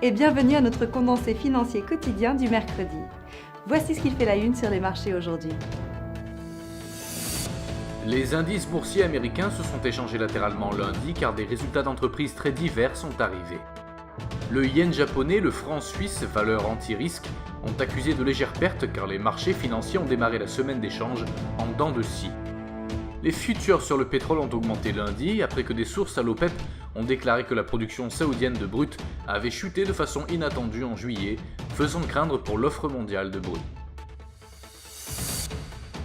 et bienvenue à notre condensé financier quotidien du mercredi. Voici ce qu'il fait la une sur les marchés aujourd'hui. Les indices boursiers américains se sont échangés latéralement lundi car des résultats d'entreprises très divers sont arrivés. Le yen japonais, le franc suisse, valeur anti-risque, ont accusé de légères pertes car les marchés financiers ont démarré la semaine d'échange en dents de scie. Les futurs sur le pétrole ont augmenté lundi après que des sources à l'OPEP ont déclaré que la production saoudienne de brut avait chuté de façon inattendue en juillet, faisant craindre pour l'offre mondiale de brut.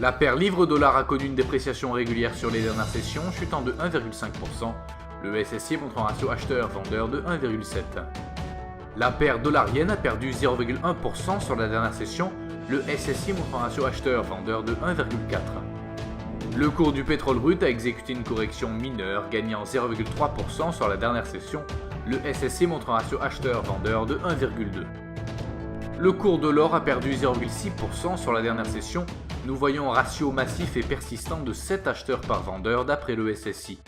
La paire livre-dollar a connu une dépréciation régulière sur les dernières sessions, chutant de 1,5%, le SSI montre un ratio acheteur-vendeur de 1,7. La paire dollar-yen a perdu 0,1% sur la dernière session, le SSI montre un ratio acheteur-vendeur de 1,4. Le cours du pétrole brut a exécuté une correction mineure, gagnant 0,3% sur la dernière session, le SSI montre un ratio acheteur-vendeur de 1,2. Le cours de l'or a perdu 0,6% sur la dernière session, nous voyons un ratio massif et persistant de 7 acheteurs par vendeur d'après le SSI.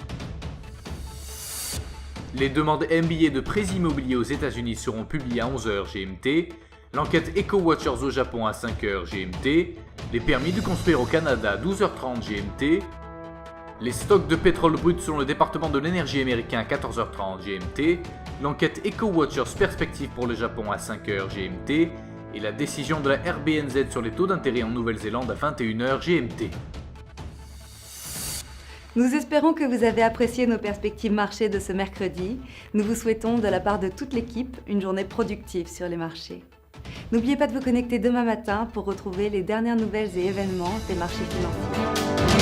Les demandes MBA de prêts immobiliers aux États-Unis seront publiées à 11h GMT, l'enquête EcoWatchers au Japon à 5h GMT, les permis de construire au Canada à 12h30 GMT, les stocks de pétrole brut selon le département de l'énergie américain à 14h30 GMT, l'enquête EcoWatchers perspective pour le Japon à 5h GMT et la décision de la RBNZ sur les taux d'intérêt en Nouvelle-Zélande à 21h GMT. Nous espérons que vous avez apprécié nos perspectives marchés de ce mercredi. Nous vous souhaitons, de la part de toute l'équipe, une journée productive sur les marchés. N'oubliez pas de vous connecter demain matin pour retrouver les dernières nouvelles et événements des marchés financiers.